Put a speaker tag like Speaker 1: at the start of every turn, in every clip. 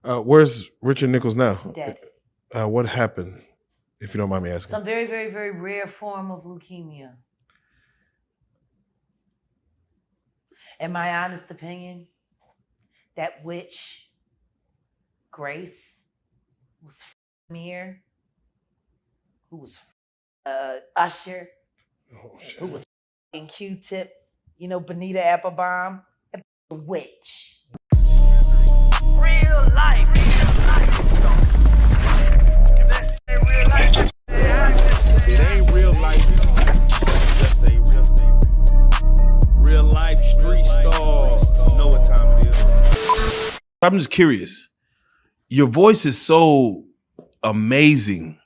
Speaker 1: Where's Richard Nichols now?
Speaker 2: Dead.
Speaker 1: What happened, if you don't mind me asking?
Speaker 2: Some very, very, very rare form of leukemia. In my honest opinion, that witch, Grace, was here, who was Usher, who was Q-Tip, Bonita Applebaum, a witch.
Speaker 3: Real life.
Speaker 4: It ain't real life. Just real life street stars. You know what time it is.
Speaker 1: I'm just curious. Your voice is so amazing.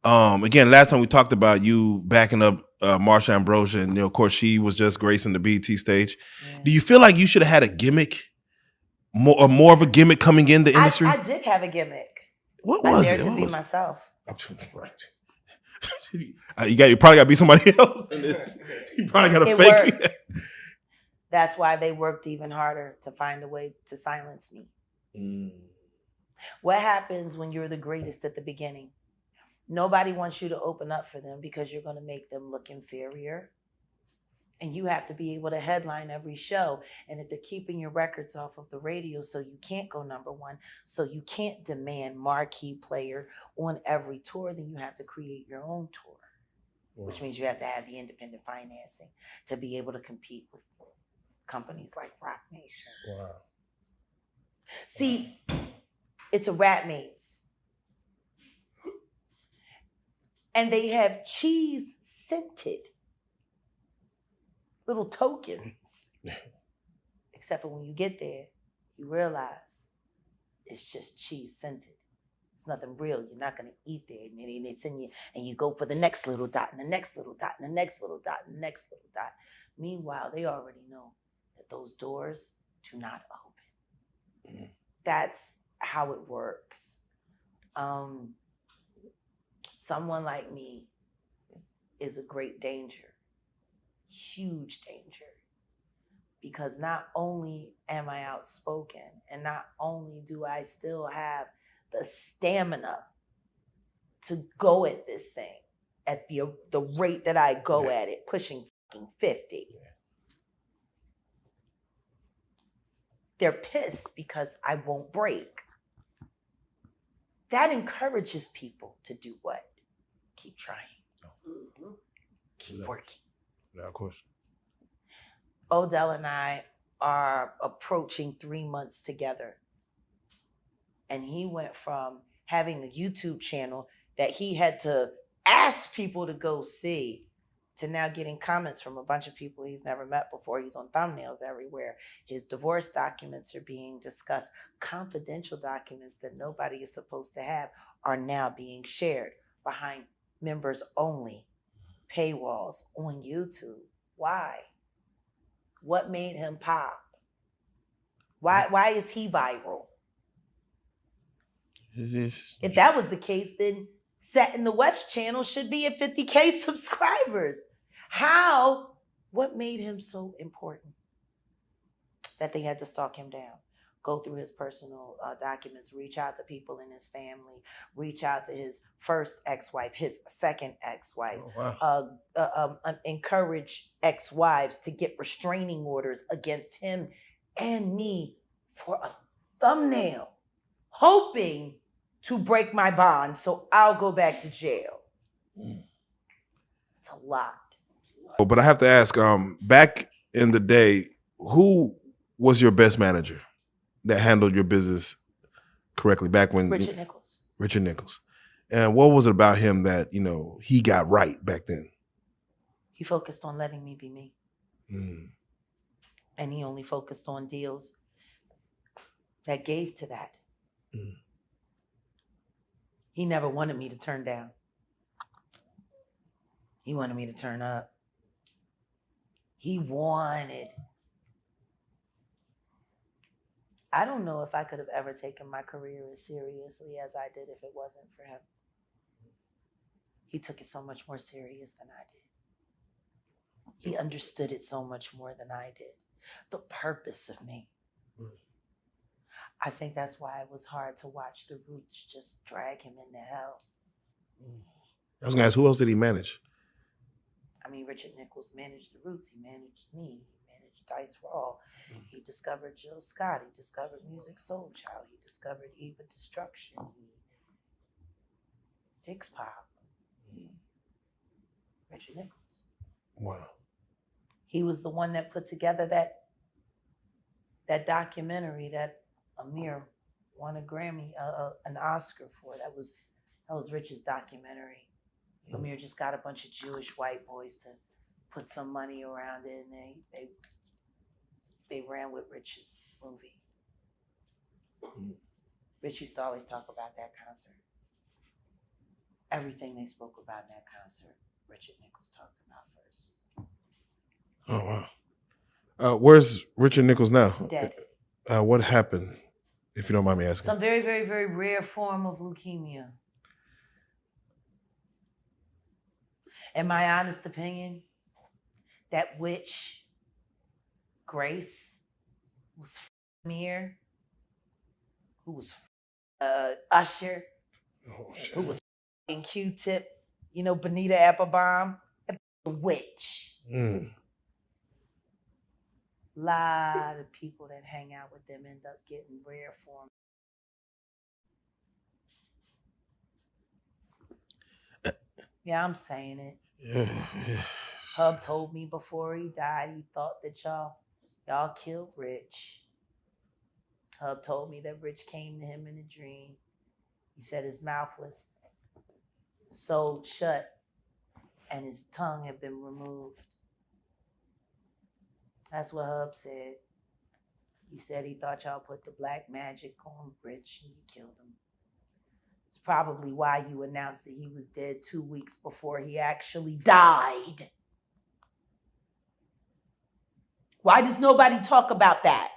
Speaker 1: Again, last time we talked about you backing up Marsha Ambrosius, and of course she was just gracing the BET stage. Yeah. Do you feel like you should have had a gimmick, more of a gimmick coming in the industry?
Speaker 2: I did have a gimmick.
Speaker 1: What was it?
Speaker 2: I dared to be myself.
Speaker 1: You probably got to be somebody else. You probably got to fake it.
Speaker 2: That's why they worked even harder to find a way to silence me. What happens when you're the greatest at the beginning? Nobody wants you to open up for them because you're going to make them look inferior. And you have to be able to headline every show. And if they're keeping your records off of the radio so you can't go #1, so you can't demand marquee player on every tour, then you have to create your own tour. Wow. Which means you have to have the independent financing to be able to compete with companies like Rock Nation.
Speaker 1: Wow.
Speaker 2: See, it's a rat maze. And they have cheese scented little tokens. Except for when you get there, you realize it's just cheese scented. It's nothing real. You're not going to eat there. And it's in you, and you go for the next little dot, and the next little dot, and the next little dot, and the next little dot. Meanwhile, they already know that those doors do not open. That's how it works. Someone like me is a great danger. Huge danger, because not only am I outspoken, and not only do I still have the stamina to go at this thing at the rate that I go at it, pushing 50. They're pissed because I won't break. That encourages people to do what? Keep trying. Keep working.
Speaker 1: Yeah, of course.
Speaker 2: Odell and I are approaching 3 months together. And he went from having a YouTube channel that he had to ask people to go see to now getting comments from a bunch of people he's never met before. He's on thumbnails everywhere. His divorce documents are being discussed. Confidential documents that nobody is supposed to have are now being shared behind members only paywalls on YouTube. Why? What made him pop? Why is he viral? If that was the case, then Set in the West channel should be at 50K subscribers. How? What made him so important that they had to stalk him down? Go through his personal documents, reach out to people in his family, reach out to his first ex-wife, his second ex-wife, encourage ex-wives to get restraining orders against him and me for a thumbnail, hoping to break my bond so I'll go back to jail. It's a lot.
Speaker 1: But I have to ask, back in the day, who was your best manager that handled your business correctly back when?
Speaker 2: Richard Nichols.
Speaker 1: Richard Nichols. And what was it about him that, he got right back then?
Speaker 2: He focused on letting me be me. And he only focused on deals that gave to that. He never wanted me to turn down. He wanted me to turn up. He wanted. I don't know if I could have ever taken my career as seriously as I did if it wasn't for him. He took it so much more serious than I did. He understood it so much more than I did. The purpose of me. I think that's why it was hard to watch the Roots just drag him into hell.
Speaker 1: I was gonna ask, who else did he manage?
Speaker 2: I mean, Richard Nichols managed the Roots. He managed me. He managed Dice Raw. He discovered Jill Scott. He discovered Music Soul Child. He discovered Eva Destruction. Dix Pop. Richard Nichols.
Speaker 1: Wow.
Speaker 2: He was the one that put together that documentary that Amir won a Grammy, an Oscar for. That was Rich's documentary. Amir just got a bunch of Jewish white boys to put some money around it, and they ran with Rich's movie. Rich used to always talk about that concert. Everything they spoke about in that concert, Richard Nichols talked about first.
Speaker 1: Oh wow. Where's Richard Nichols now?
Speaker 2: Dead.
Speaker 1: What happened, if you don't mind me asking?
Speaker 2: Some very, very, very rare form of leukemia. In my honest opinion, that witch, Grace, was Amir, who was Usher, who was Q-Tip, Bonita Applebaum, a witch. A lot of people that hang out with them end up getting rare form. Yeah, I'm saying it.
Speaker 1: Yeah.
Speaker 2: Hub told me before he died, he thought that y'all killed Rich. Hub told me that Rich came to him in a dream. He said his mouth was sewed shut and his tongue had been removed. That's what Hub said. He said he thought y'all put the black magic on Rich and you killed him. It's probably why you announced that he was dead 2 weeks before he actually died. Why does nobody talk about that?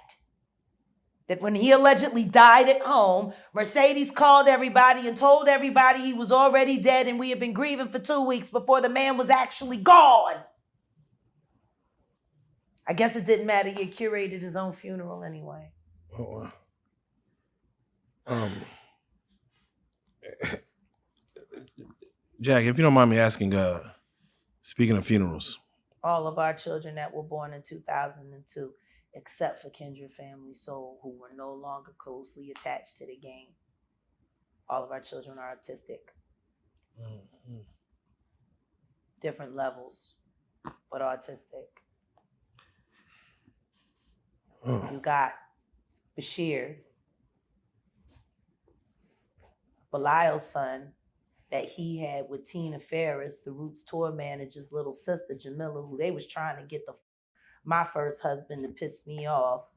Speaker 2: That when he allegedly died at home, Mercedes called everybody and told everybody he was already dead and we had been grieving for 2 weeks before the man was actually gone. I guess it didn't matter. He had curated his own funeral anyway.
Speaker 1: Oh, wow. Jack, if you don't mind me asking, speaking of funerals.
Speaker 2: All of our children that were born in 2002, except for Kendra Family Soul, who were no longer closely attached to the game. All of our children are autistic. Mm-hmm. Different levels, but autistic. Oh. You got Bashir, Belial's son, that he had with Tina Ferris, the Roots tour manager's little sister, Jamila, who they was trying to get my first husband to piss me off.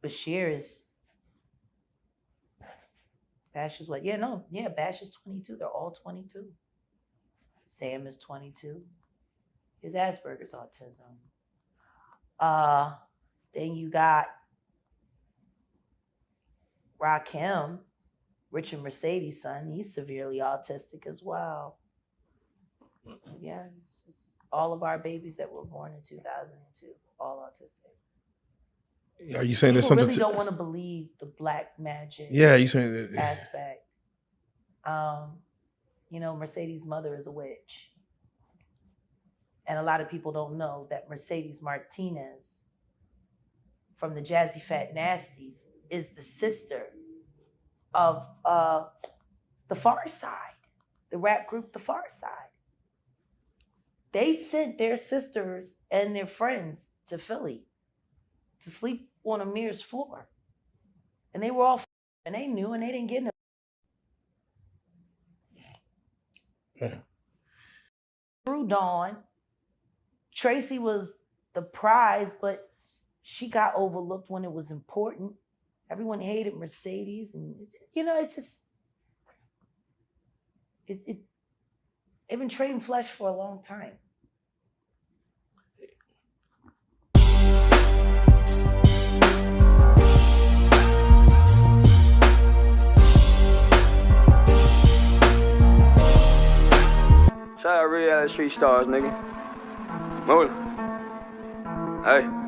Speaker 2: Bashir is, Bash is what? Bash is 22. They're all 22. Sam is 22. His Asperger's autism. Then you got Rakim, Rich and Mercedes' son. He's severely autistic as well. Yeah, it's just all of our babies that were born in 2002, all autistic.
Speaker 1: Are you saying there's something?
Speaker 2: People really don't want to believe the black magic.
Speaker 1: Yeah, you saying that
Speaker 2: aspect. Mercedes' mother is a witch. And a lot of people don't know that Mercedes Martinez from the Jazzy Fat Nasties is the sister of the Far Side, the rap group The Far Side. They sent their sisters and their friends to Philly to sleep on Amir's floor. And they were all and they knew and they didn't get no. Yeah. Through Dawn, Tracy was the prize, but she got overlooked when it was important. Everyone hated Mercedes, and it's just they've been trading flesh for a long time.
Speaker 3: Shout out Reallyfe Street Starz, nigga. Moolah. Hey.